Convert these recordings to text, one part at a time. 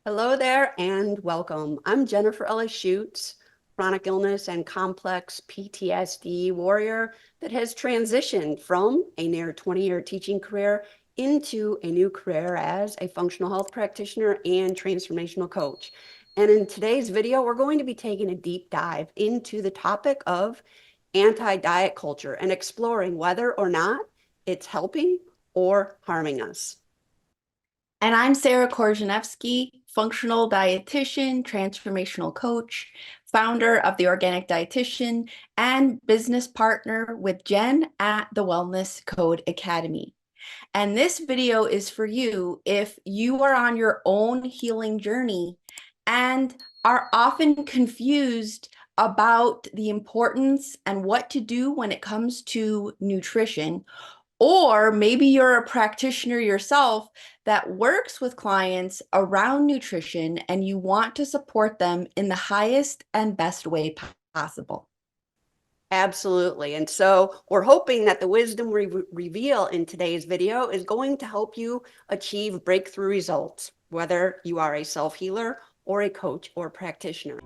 Hello there and welcome. I'm Jennifer Ellis Schutz, chronic illness and complex PTSD warrior that has transitioned from a near 20-year teaching career into a new career as a functional health practitioner and transformational coach. And in today's video, we're going to be taking a deep dive into the topic of anti-diet culture and exploring whether or not it's helping or harming us. And I'm Sara Korzeniewski, functional dietitian, transformational coach, founder of the Organic Dietitian, and business partner with Jen at the Wellness Code Academy. And this video is for you if you are on your own healing journey and are often confused about the importance and what to do when it comes to nutrition. Or maybe you're a practitioner yourself that works with clients around nutrition and you want to support them in the highest and best way possible. Absolutely. And so we're hoping that the wisdom we reveal in today's video is going to help you achieve breakthrough results, whether you are a self-healer or a coach or practitioner.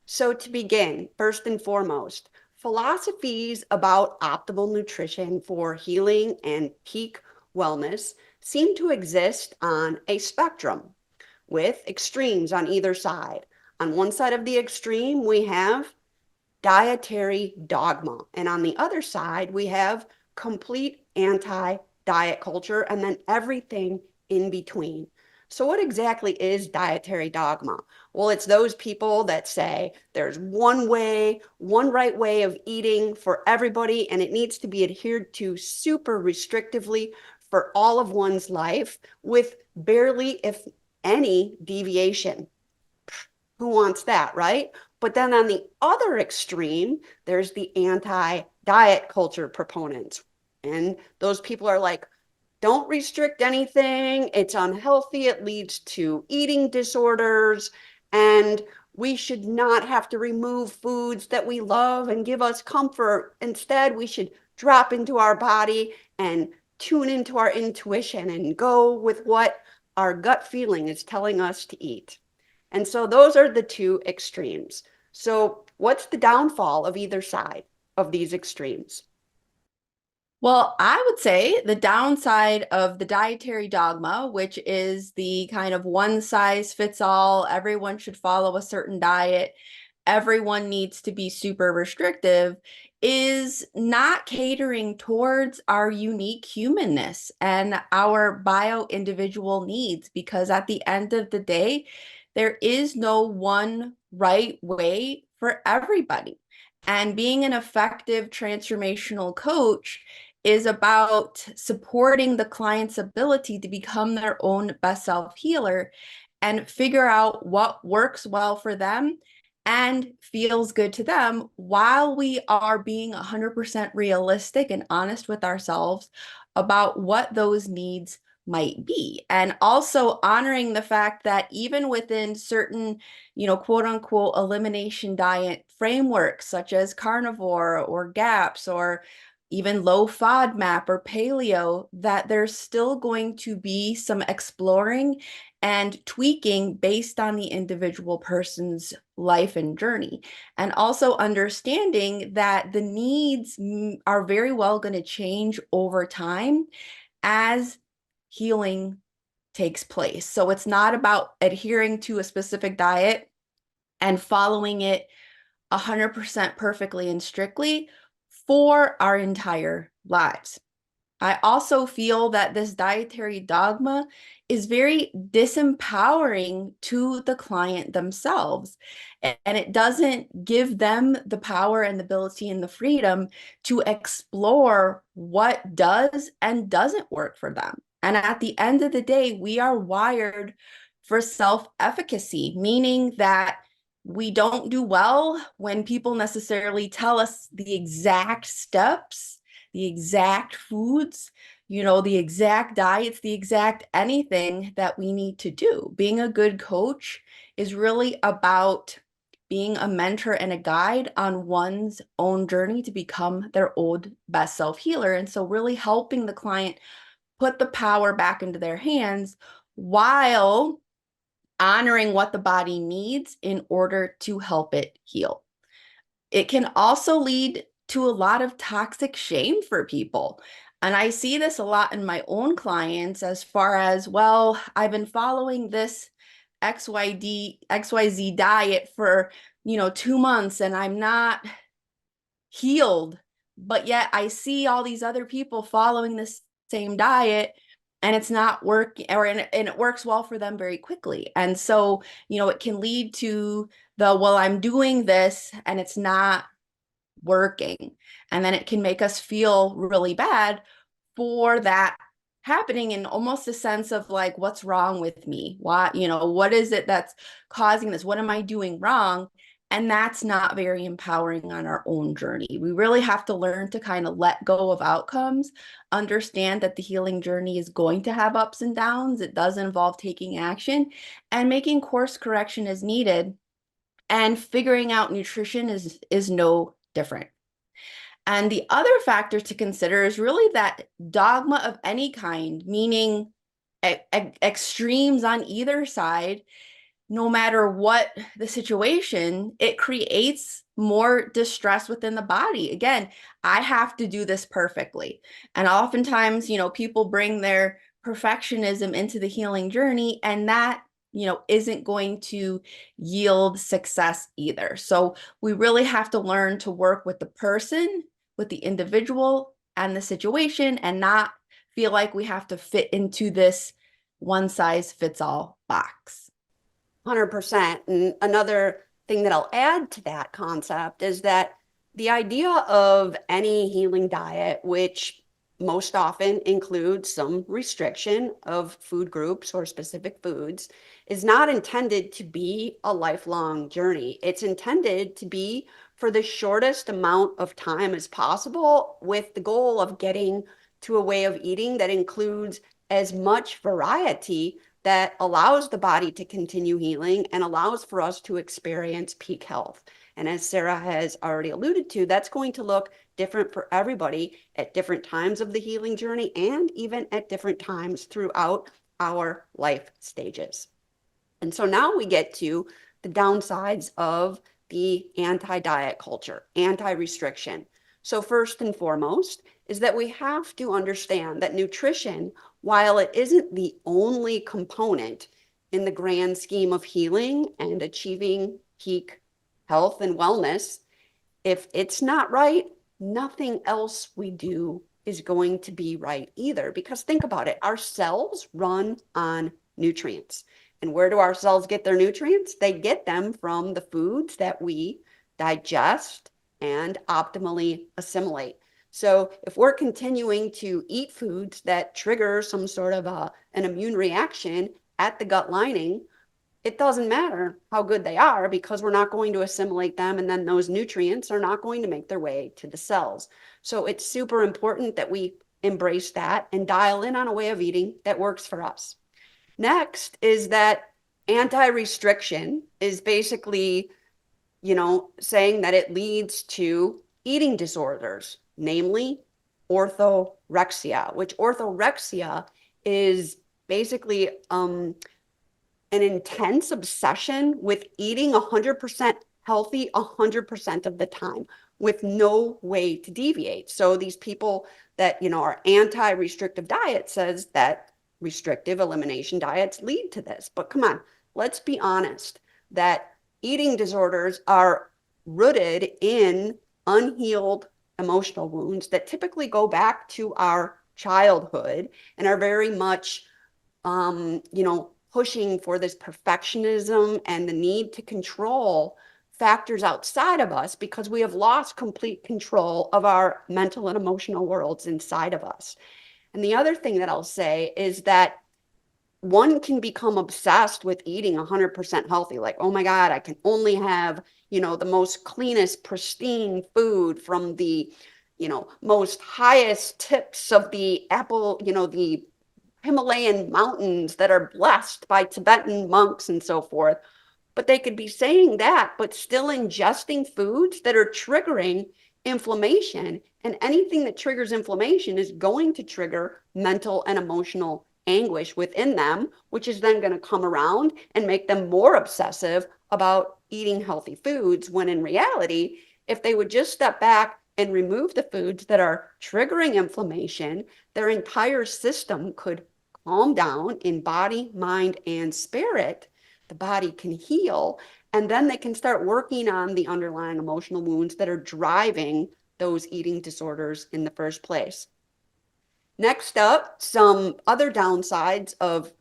So to begin, first and foremost, philosophies about optimal nutrition for healing and peak wellness seem to exist on a spectrum with extremes on either side. On one side of the extreme, we have dietary dogma, and on the other side, we have complete anti-diet culture, and then everything in between. So what exactly is dietary dogma? Well, it's those people that say there's one way, one right way of eating for everybody, and it needs to be adhered to super restrictively for all of one's life with barely, if any, deviation. Who wants that, right? But then on the other extreme, there's the anti-diet culture proponents. And those people are like, don't restrict anything. It's unhealthy. It leads to eating disorders. And we should not have to remove foods that we love and give us comfort. Instead, we should drop into our body and tune into our intuition and go with what our gut feeling is telling us to eat. And so those are the two extremes. So what's the downfall of either side of these extremes? Well, I would say the downside of the dietary dogma, which is the kind of one size fits all, everyone should follow a certain diet, everyone needs to be super restrictive, is not catering towards our unique humanness and our bio-individual needs, because at the end of the day, there is no one right way for everybody. And being an effective transformational coach is about supporting the client's ability to become their own best self healer and figure out what works well for them and feels good to them, while we are being 100% realistic and honest with ourselves about what those needs might be. And also honoring the fact that even within certain, quote unquote, elimination diet frameworks, such as carnivore or GAPS or even low FODMAP or paleo, that there's still going to be some exploring and tweaking based on the individual person's life and journey. And also understanding that the needs are very well going to change over time as healing takes place. So it's not about adhering to a specific diet and following it 100% perfectly and strictly for our entire lives. I also feel that this dietary dogma is very disempowering to the client themselves. And it doesn't give them the power and the ability and the freedom to explore what does and doesn't work for them. And at the end of the day, we are wired for self-efficacy, meaning that we don't do well when people necessarily tell us the exact steps, the exact foods, the exact diets, the exact anything that we need to do. Being a good coach is really about being a mentor and a guide on one's own journey to become their old best self healer. And so really helping the client put the power back into their hands while honoring what the body needs in order to help it heal. It can also lead to a lot of toxic shame for people. And I see this a lot in my own clients as far as, well, I've been following this XYZ diet for, 2 months and I'm not healed, but yet I see all these other people following this same diet and it's not working, and it works well for them very quickly. And so, it can lead to well, I'm doing this and it's not working. And then it can make us feel really bad for that happening, in almost a sense of like, what's wrong with me? Why, what is it that's causing this? What am I doing wrong? And that's not very empowering on our own journey. We really have to learn to kind of let go of outcomes, understand that the healing journey is going to have ups and downs. It does involve taking action and making course correction as needed. And figuring out nutrition is no different. And the other factor to consider is really that dogma of any kind, meaning extremes on either side. No matter what the situation, it creates more distress within the body. Again, I have to do this perfectly. And oftentimes, people bring their perfectionism into the healing journey, and that, isn't going to yield success either. So we really have to learn to work with the person, with the individual and the situation, and not feel like we have to fit into this one size fits all box. 100%. And another thing that I'll add to that concept is that the idea of any healing diet, which most often includes some restriction of food groups or specific foods, is not intended to be a lifelong journey. It's intended to be for the shortest amount of time as possible, with the goal of getting to a way of eating that includes as much variety that allows the body to continue healing and allows for us to experience peak health. And as Sara has already alluded to, that's going to look different for everybody at different times of the healing journey and even at different times throughout our life stages. And so now we get to the downsides of the anti-diet culture, anti-restriction. So first and foremost is that we have to understand that nutrition, while it isn't the only component in the grand scheme of healing and achieving peak health and wellness, if it's not right, nothing else we do is going to be right either. Because think about it, our cells run on nutrients. And where do our cells get their nutrients? They get them from the foods that we digest and optimally assimilate. So if we're continuing to eat foods that trigger some sort of an immune reaction at the gut lining, it doesn't matter how good they are, because we're not going to assimilate them, and then those nutrients are not going to make their way to the cells. So it's super important that we embrace that and dial in on a way of eating that works for us. Next is that anti-restriction is basically, saying that it leads to eating disorders, namely orthorexia, which orthorexia is basically an intense obsession with eating 100% healthy 100% of the time with no way to deviate. So these people that, are anti-restrictive diet says that restrictive elimination diets lead to this. But come on, let's be honest that eating disorders are rooted in unhealed emotional wounds that typically go back to our childhood and are very much, pushing for this perfectionism and the need to control factors outside of us, because we have lost complete control of our mental and emotional worlds inside of us. And the other thing that I'll say is that one can become obsessed with eating 100% healthy. Like, oh my God, I can only have, the most cleanest, pristine food from the, most highest tips of the apple, the Himalayan mountains that are blessed by Tibetan monks and so forth. But they could be saying that, but still ingesting foods that are triggering inflammation. And anything that triggers inflammation is going to trigger mental and emotional anguish within them, which is then going to come around and make them more obsessive about eating healthy foods. When in reality, if they would just step back and remove the foods that are triggering inflammation, their entire system could calm down in body, mind, and spirit. The body can heal, and then they can start working on the underlying emotional wounds that are driving those eating disorders in the first place. Next up, some other downsides of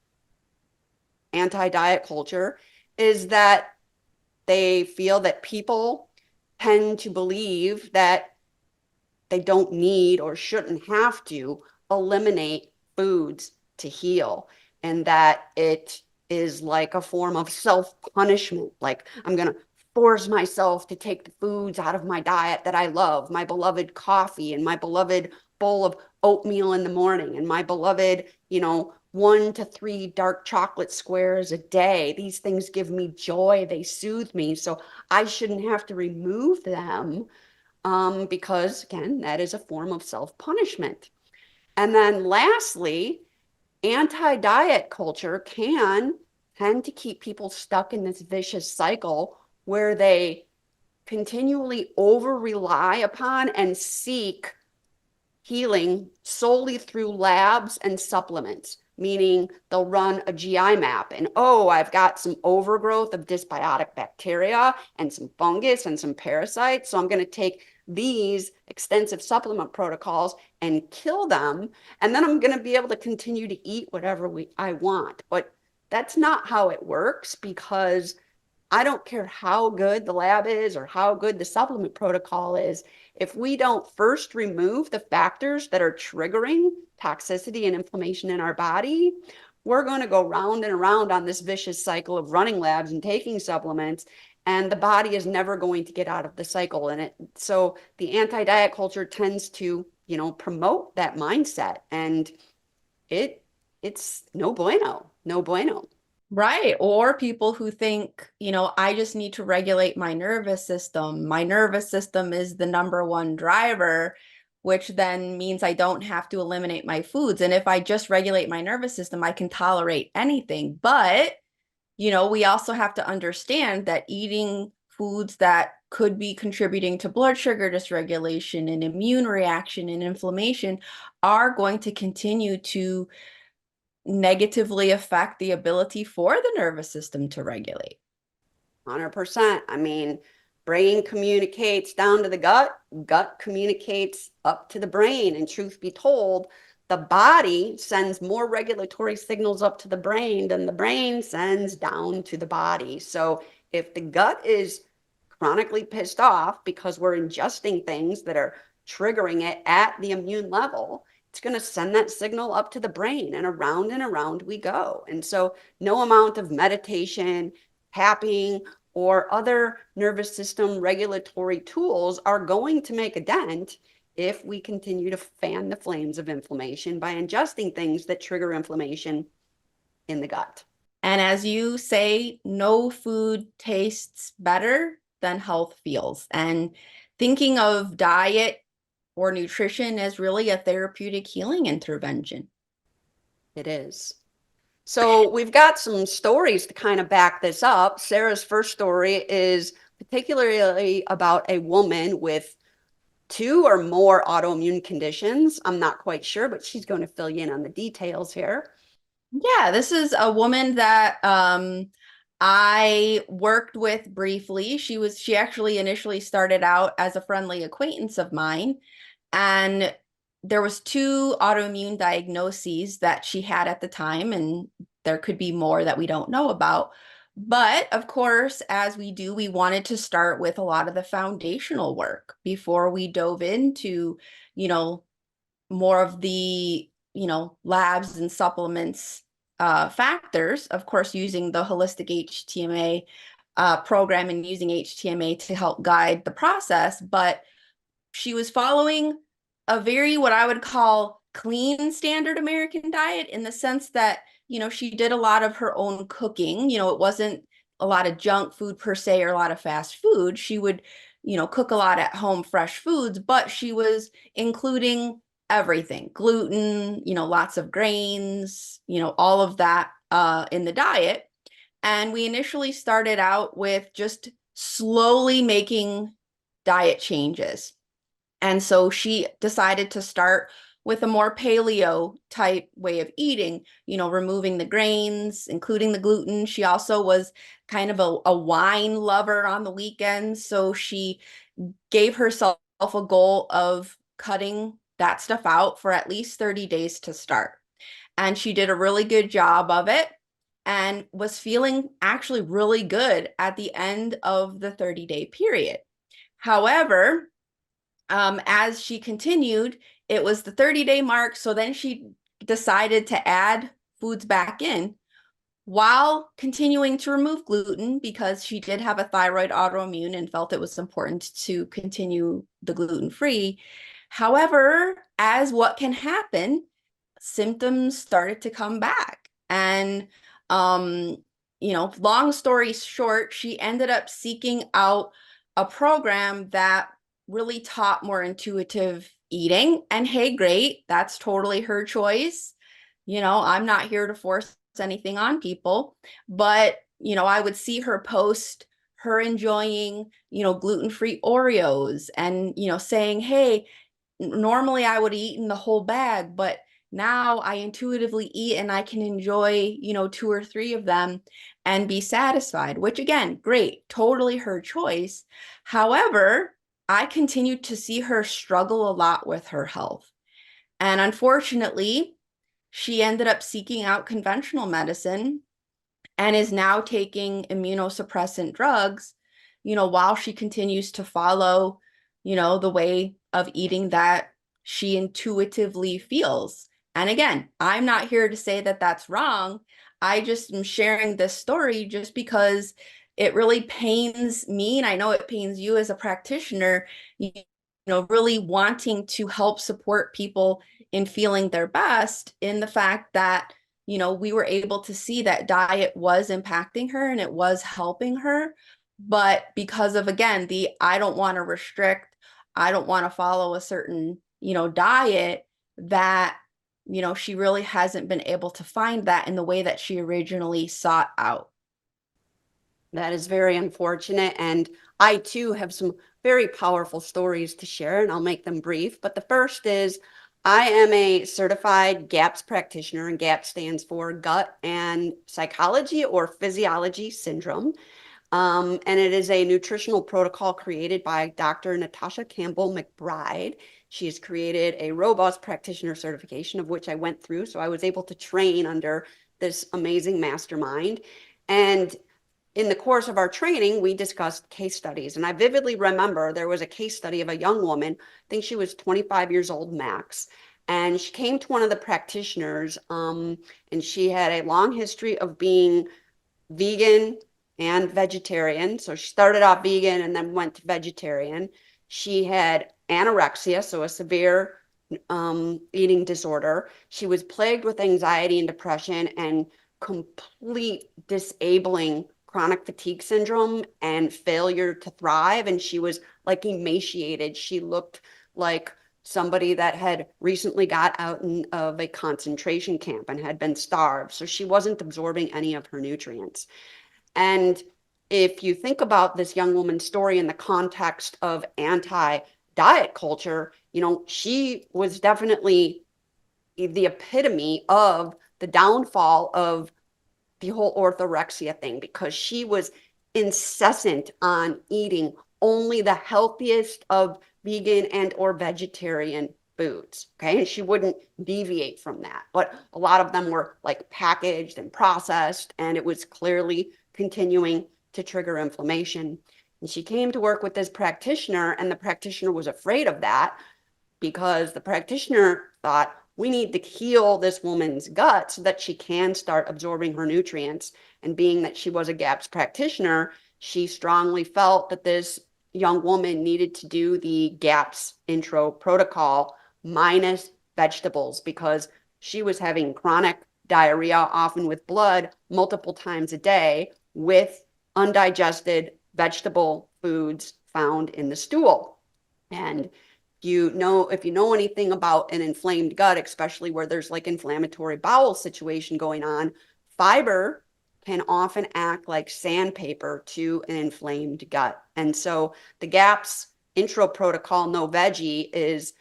anti-diet culture is that they feel that people tend to believe that they don't need or shouldn't have to eliminate foods to heal, and that it is like a form of self-punishment. Like, I'm going to force myself to take the foods out of my diet that I love, my beloved coffee and my beloved bowl of oatmeal in the morning and my beloved, 1 to 3 dark chocolate squares a day. These things give me joy. They soothe me. So I shouldn't have to remove them, because again, that is a form of self-punishment. And then lastly, anti-diet culture can tend to keep people stuck in this vicious cycle where they continually over rely upon and seek healing solely through labs and supplements, meaning they'll run a GI map and, oh, I've got some overgrowth of dysbiotic bacteria and some fungus and some parasites. So I'm going to take these extensive supplement protocols and kill them. And then I'm going to be able to continue to eat whatever I want. But that's not how it works, because I don't care how good the lab is or how good the supplement protocol is. If we don't first remove the factors that are triggering toxicity and inflammation in our body, we're going to go round and around on this vicious cycle of running labs and taking supplements, and the body is never going to get out of the cycle. So the anti-diet culture tends to, promote that mindset, and it's no bueno, no bueno. Right. Or people who think, I just need to regulate my nervous system. My nervous system is the number one driver, which then means I don't have to eliminate my foods. And if I just regulate my nervous system, I can tolerate anything. But, we also have to understand that eating foods that could be contributing to blood sugar dysregulation and immune reaction and inflammation are going to continue to negatively affect the ability for the nervous system to regulate. 100%. I mean, brain communicates down to the gut, gut communicates up to the brain. And truth be told, the body sends more regulatory signals up to the brain than the brain sends down to the body. So if the gut is chronically pissed off because we're ingesting things that are triggering it at the immune level, it's going to send that signal up to the brain, and around we go. And so no amount of meditation, tapping, or other nervous system regulatory tools are going to make a dent if we continue to fan the flames of inflammation by ingesting things that trigger inflammation in the gut. And as you say, no food tastes better than health feels. And thinking of diet or nutrition as really a therapeutic healing intervention. It is. So we've got some stories to kind of back this up. Sarah's first story is particularly about a woman with 2 or more autoimmune conditions. I'm not quite sure, but she's going to fill you in on the details here. Yeah, this is a woman that I worked with briefly. She actually initially started out as a friendly acquaintance of mine, and there was 2 autoimmune diagnoses that she had at the time, and there could be more that we don't know about. But of course, as we do, we wanted to start with a lot of the foundational work before we dove into, more of the, labs and supplements factors, of course, using the holistic HTMA program and using HTMA to help guide the process. But she was following a very, what I would call, clean standard American diet, in the sense that, she did a lot of her own cooking. It wasn't a lot of junk food per se or a lot of fast food. She would, cook a lot at home, fresh foods, but she was including everything, gluten, lots of grains, all of that in the diet. And we initially started out with just slowly making diet changes. And so she decided to start with a more paleo type way of eating, removing the grains, including the gluten. She also was kind of a wine lover on the weekends. So she gave herself a goal of cutting that stuff out for at least 30 days to start. And she did a really good job of it and was feeling actually really good at the end of the 30-day period. However, as she continued, it was the 30-day mark. So then she decided to add foods back in while continuing to remove gluten because she did have a thyroid autoimmune and felt it was important to continue the gluten-free. However, as what can happen, symptoms started to come back. And, long story short, she ended up seeking out a program that really taught more intuitive eating. And hey, great, that's totally her choice. I'm not here to force anything on people, but, I would see her post her enjoying, gluten-free Oreos and, saying, hey, normally I would have eaten the whole bag, but now I intuitively eat and I can enjoy, 2 or 3 of them and be satisfied, which again, great, totally her choice. However, I continued to see her struggle a lot with her health. And unfortunately, she ended up seeking out conventional medicine and is now taking immunosuppressant drugs, while she continues to follow, the way of eating that she intuitively feels. And again, I'm not here to say that that's wrong. I just am sharing this story just because it really pains me, and I know it pains you as a practitioner, really wanting to help support people in feeling their best in the fact that, we were able to see that diet was impacting her and it was helping her. But because of, again, I don't want to restrict, I don't want to follow a certain, diet, that, she really hasn't been able to find that in the way that she originally sought out. That is very unfortunate. And I too have some very powerful stories to share, and I'll make them brief. But the first is I am a certified GAPS practitioner, and GAPS stands for Gut and Psychology or Physiology Syndrome. And it is a nutritional protocol created by Dr. Natasha Campbell McBride. She has created a robust practitioner certification, of which I went through. So I was able to train under this amazing mastermind. And in the course of our training, we discussed case studies. And I vividly remember there was a case study of a young woman, I think she was 25 years old max. And she came to one of the practitioners, and she had a long history of being vegan and vegetarian. So she started off vegan and then went to vegetarian. She had anorexia, so a severe eating disorder. She was plagued with anxiety and depression and complete disabling chronic fatigue syndrome and failure to thrive. And she was like emaciated. She looked like somebody that had recently got out of a concentration camp and had been starved. So she wasn't absorbing any of her nutrients. And if you think about this young woman's story in the context of anti-diet culture, she was definitely the epitome of the downfall of the whole orthorexia thing, because she was incessant on eating only the healthiest of vegan and or vegetarian foods. Okay. And she wouldn't deviate from that. But a lot of them were like packaged and processed, and it was clearly continuing to trigger inflammation. And she came to work with this practitioner, and the practitioner was afraid of that because the practitioner thought, we need to heal this woman's gut so that she can start absorbing her nutrients. And being that she was a GAPS practitioner, she strongly felt that this young woman needed to do the GAPS intro protocol minus vegetables, because she was having chronic diarrhea, often with blood, multiple times a day, with undigested vegetable foods found in the stool. And if you know anything about an inflamed gut, especially where there's like inflammatory bowel situation going on, fiber can often act like sandpaper to an inflamed gut. And so the GAPS intro protocol, no veggie, is,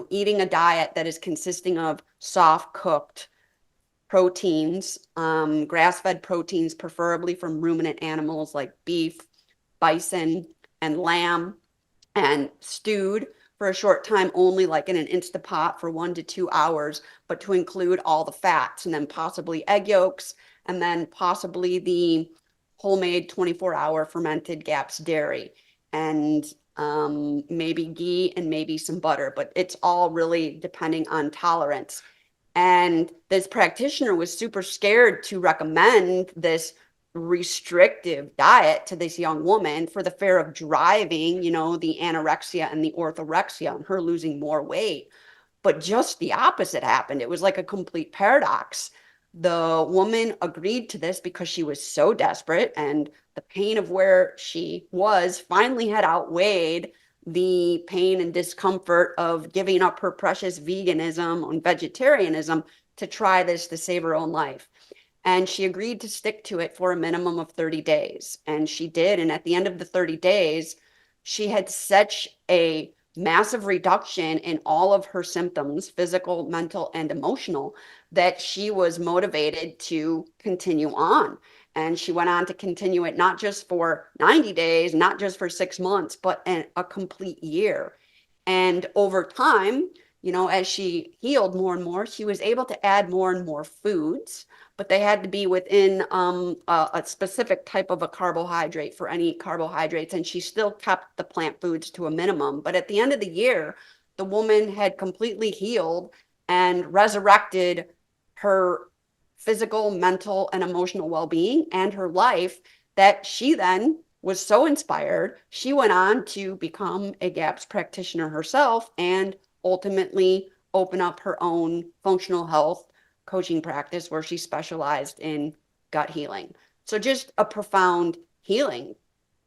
eating a diet that is consisting of soft cooked proteins, grass-fed proteins, preferably from ruminant animals like beef, bison, and lamb, and stewed for a short time only, like in an Instapot for 1 to 2 hours, but to include all the fats, and then possibly egg yolks, and then possibly the homemade 24-hour fermented GAPS dairy, and maybe ghee and maybe some butter, but it's all really depending on tolerance. And this practitioner was super scared to recommend this restrictive diet to this young woman for the fear of driving, the anorexia and the orthorexia and her losing more weight. But just the opposite happened. It was like a complete paradox. The woman agreed to this because she was so desperate, and the pain of where she was finally had outweighed the pain and discomfort of giving up her precious veganism and vegetarianism to try this to save her own life. And she agreed to stick to it for a minimum of 30 days. And she did. And at the end of the 30 days, she had such a massive reduction in all of her symptoms, physical, mental, and emotional, that she was motivated to continue on. And she went on to continue it not just for 90 days, not just for 6 months, but a complete year. And over time, as she healed more and more, she was able to add more and more foods, but they had to be within a specific type of a carbohydrate for any carbohydrates. And she still kept the plant foods to a minimum. But at the end of the year, the woman had completely healed and resurrected her physical, mental, and emotional well-being and her life, that she then was so inspired, she went on to become a GAPS practitioner herself and ultimately open up her own functional health coaching practice where she specialized in gut healing. So just a profound healing.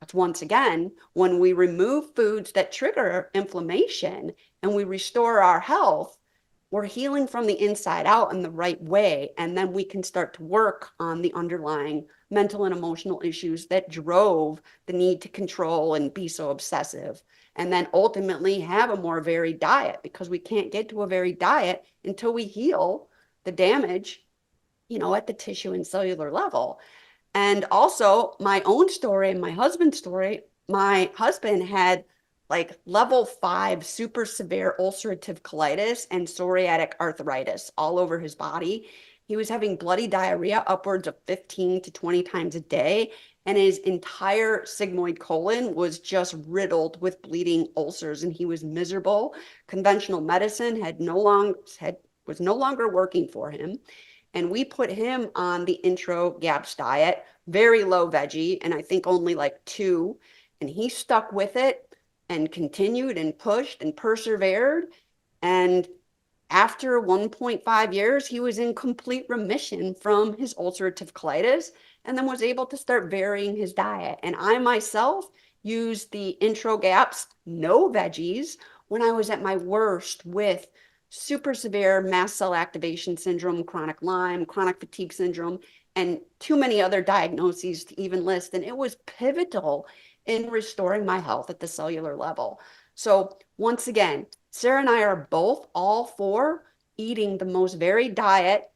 That's once again, when we remove foods that trigger inflammation and we restore our health, we're healing from the inside out in the right way. And then we can start to work on the underlying mental and emotional issues that drove the need to control and be so obsessive. And then ultimately have a more varied diet, because we can't get to a varied diet until we heal the damage, at the tissue and cellular level. And also my own story and my husband's story, my husband had like level 5 super severe ulcerative colitis and psoriatic arthritis all over his body. He was having bloody diarrhea upwards of 15 to 20 times a day, and his entire sigmoid colon was just riddled with bleeding ulcers, and he was miserable. Conventional medicine was no longer working for him. And we put him on the intro GAPS diet, very low veggie, and I think only like 2. And he stuck with it and continued and pushed and persevered. And after 1.5 years, he was in complete remission from his ulcerative colitis, and then was able to start varying his diet. And I myself used the intro GAPS, no veggies, when I was at my worst with super severe mast cell activation syndrome, chronic Lyme, chronic fatigue syndrome, and too many other diagnoses to even list. And it was pivotal in restoring my health at the cellular level. So once again, Sara and I are both all for eating the most varied diet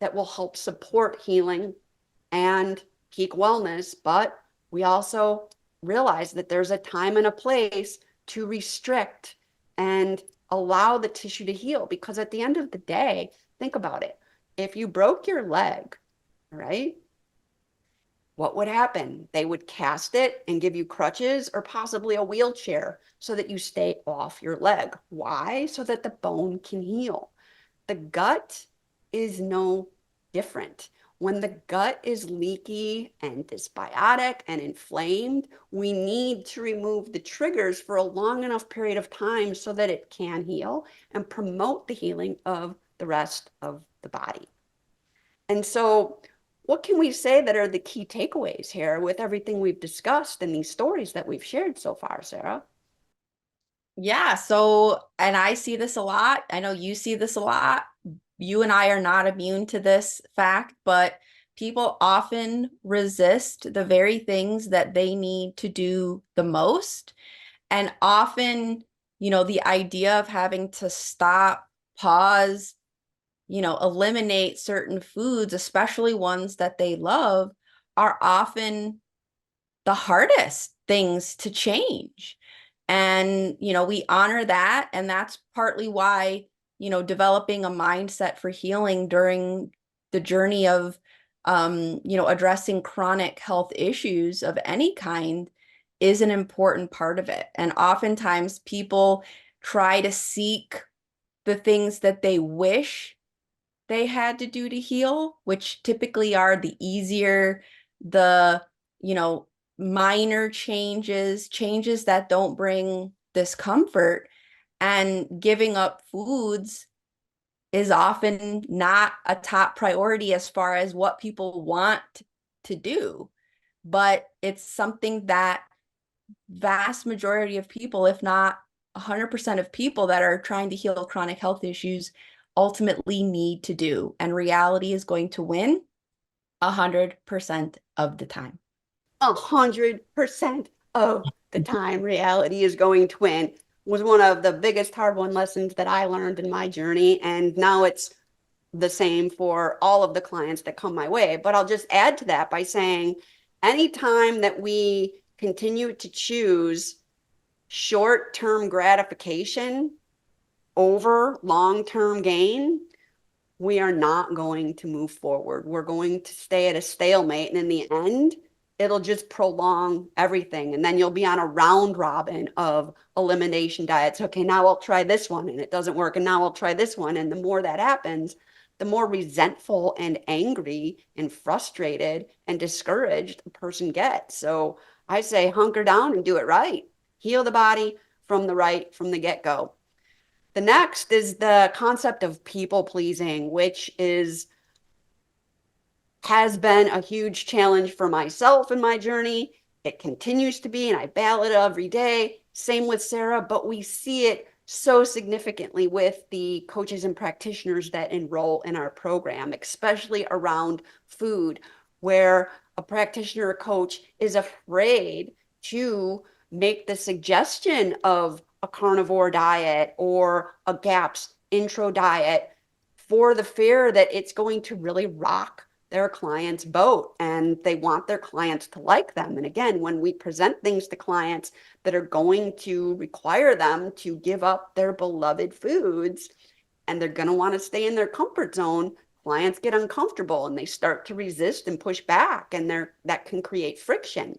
that will help support healing and peak wellness, but we also realize that there's a time and a place to restrict and allow the tissue to heal. Because at the end of the day, think about it. If you broke your leg, right? What would happen? They would cast it and give you crutches or possibly a wheelchair so that you stay off your leg. Why? So that the bone can heal. The gut is no different. When the gut is leaky and dysbiotic and inflamed, we need to remove the triggers for a long enough period of time so that it can heal and promote the healing of the rest of the body. And so what can we say that are the key takeaways here with everything we've discussed and these stories that we've shared so far, Sara? Yeah, so, and I see this a lot. I know you see this a lot. You and I are not immune to this fact, but people often resist the very things that they need to do the most. And often, the idea of having to stop, pause, eliminate certain foods, especially ones that they love, are often the hardest things to change. And, we honor that. And that's partly why, developing a mindset for healing during the journey of, addressing chronic health issues of any kind is an important part of it. And oftentimes people try to seek the things that they wish they had to do to heal, which typically are the easier, the, you know, minor changes, changes that don't bring discomfort. And giving up foods is often not a top priority as far as what people want to do. But it's something that vast majority of people, if not 100% of people that are trying to heal chronic health issues, ultimately need to do. And reality is going to win 100% of the time. 100% of the time, reality is going to win was one of the biggest hard won lessons that I learned in my journey. And now it's the same for all of the clients that come my way. But I'll just add to that by saying anytime that we continue to choose short-term gratification over long-term gain, we are not going to move forward. We're going to stay at a stalemate. And in the end, it'll just prolong everything. And then you'll be on a round robin of elimination diets. Okay, now I'll try this one and it doesn't work. And now I'll try this one. And the more that happens, the more resentful and angry and frustrated and discouraged the person gets. So I say hunker down and do it right. Heal the body from the get-go. The next is the concept of people pleasing, which has been a huge challenge for myself in my journey. It continues to be, and I battle it every day. Same with Sara, but we see it so significantly with the coaches and practitioners that enroll in our program, especially around food, where a practitioner or coach is afraid to make the suggestion of a carnivore diet or a GAPS intro diet for the fear that it's going to really rock their client's boat and they want their clients to like them. And again, when we present things to clients that are going to require them to give up their beloved foods and they're going to want to stay in their comfort zone, clients get uncomfortable and they start to resist and push back, and that can create friction.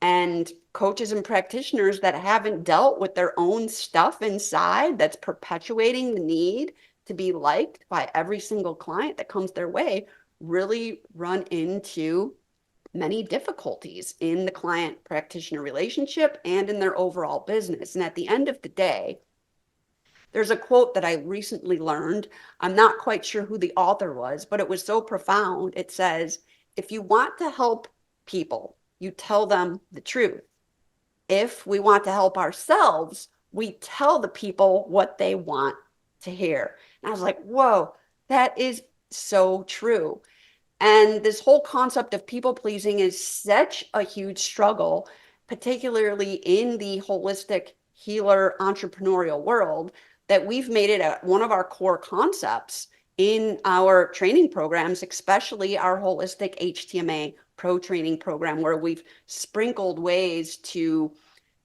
And coaches and practitioners that haven't dealt with their own stuff inside that's perpetuating the need to be liked by every single client that comes their way really run into many difficulties in the client practitioner relationship and in their overall business. And at the end of the day, there's a quote that I recently learned. I'm not quite sure who the author was, but it was so profound. It says, if you want to help people, you tell them the truth. If we want to help ourselves, we tell the people what they want to hear. And I was like, whoa, that is so true. And this whole concept of people pleasing is such a huge struggle, particularly in the holistic healer entrepreneurial world, that we've made it one of our core concepts in our training programs, especially our holistic HTMA pro training program, where we've sprinkled ways to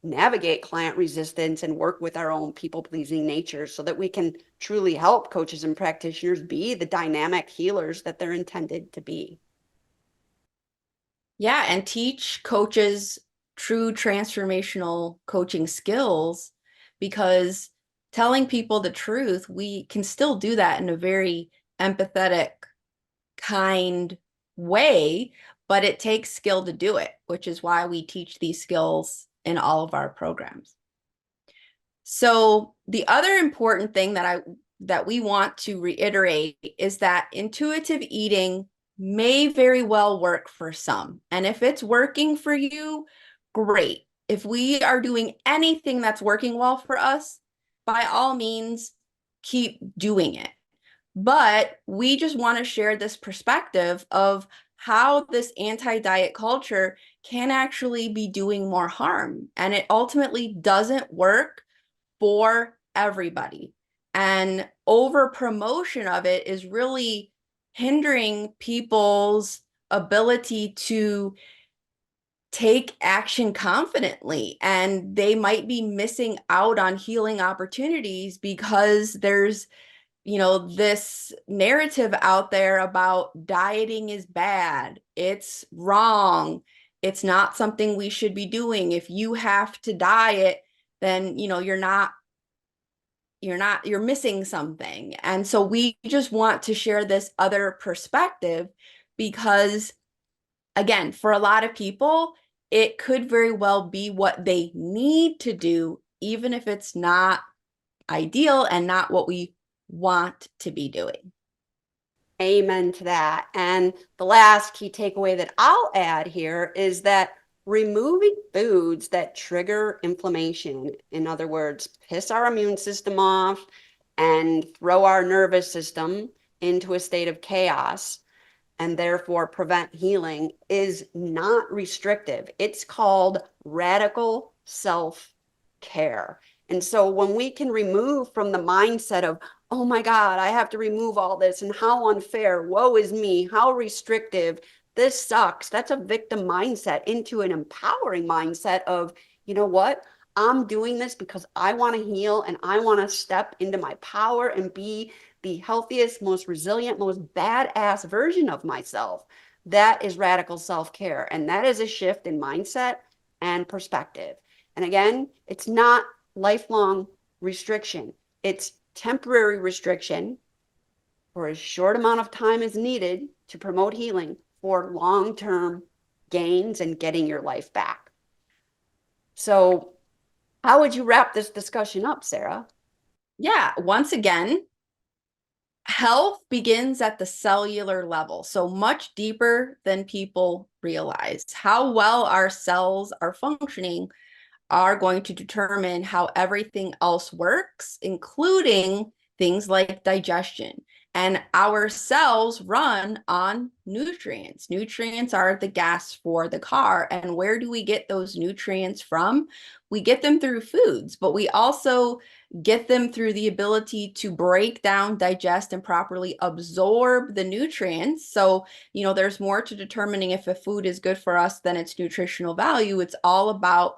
navigate client resistance and work with our own people-pleasing nature so that we can truly help coaches and practitioners be the dynamic healers that they're intended to be. Yeah, and teach coaches true transformational coaching skills, because telling people the truth, we can still do that in a very empathetic, kind way, but it takes skill to do it, which is why we teach these skills in all of our programs. So the other important thing that we want to reiterate is that intuitive eating may very well work for some. And if it's working for you, great. If we are doing anything that's working well for us, by all means, keep doing it. But we just want to share this perspective of how this anti-diet culture can actually be doing more harm. And it ultimately doesn't work for everybody. And over promotion of it is really hindering people's ability to take action confidently, and they might be missing out on healing opportunities because there's this narrative out there about dieting is bad, it's wrong, it's not something we should be doing. If you have to diet, then you're missing something. And so we just want to share this other perspective because, again, for a lot of people, it could very well be what they need to do, even if it's not ideal and not what we want to be doing. Amen to that. And the last key takeaway that I'll add here is that removing foods that trigger inflammation, in other words, piss our immune system off and throw our nervous system into a state of chaos, and therefore prevent healing, is not restrictive. It's called radical self-care. And so when we can remove from the mindset of, oh my God, I have to remove all this, and how unfair, woe is me, how restrictive, this sucks. That's a victim mindset into an empowering mindset of, you know what? I'm doing this because I want to heal and I want to step into my power and be the healthiest, most resilient, most badass version of myself. That is radical self-care. And that is a shift in mindset and perspective. And again, it's not lifelong restriction. It's temporary restriction for as short amount of time as needed to promote healing for long-term gains and getting your life back. So how would you wrap this discussion up, Sara? Yeah, once again, health begins at the cellular level, so much deeper than people realize. How well our cells are functioning are going to determine how everything else works, including things like digestion. And our cells run on nutrients. Nutrients are the gas for the car. And where do we get those nutrients from? We get them through foods, but we also get them through the ability to break down, digest, and properly absorb the nutrients. So, there's more to determining if a food is good for us than its nutritional value. It's all about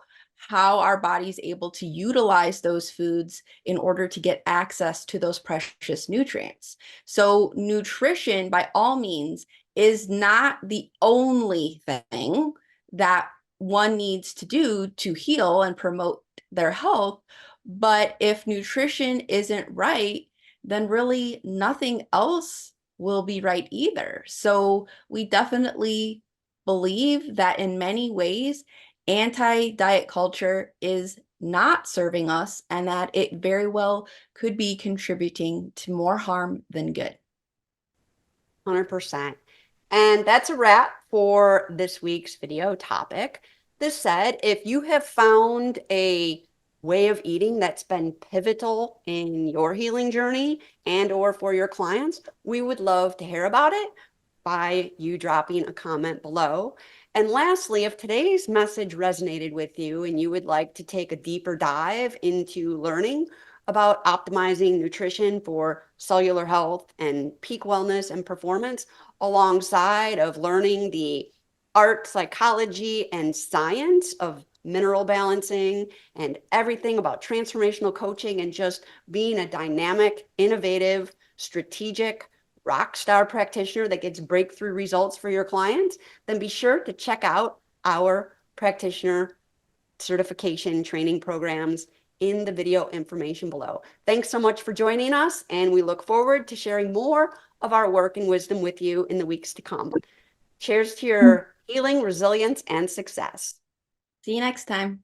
how our body's able to utilize those foods in order to get access to those precious nutrients. So nutrition, by all means, is not the only thing that one needs to do to heal and promote their health. But if nutrition isn't right, then really nothing else will be right either. So we definitely believe that in many ways, anti-diet culture is not serving us and that it very well could be contributing to more harm than good. 100%. And that's a wrap for this week's video topic. This said, if you have found a way of eating that's been pivotal in your healing journey and or for your clients, we would love to hear about it by you dropping a comment below. And lastly, if today's message resonated with you and you would like to take a deeper dive into learning about optimizing nutrition for cellular health and peak wellness and performance, alongside of learning the art, psychology, and science of mineral balancing and everything about transformational coaching and just being a dynamic, innovative, strategic rock star practitioner that gets breakthrough results for your clients, then be sure to check out our practitioner certification training programs in the video information below. Thanks so much for joining us, and we look forward to sharing more of our work and wisdom with you in the weeks to come. Cheers to your healing, resilience, and success. See you next time.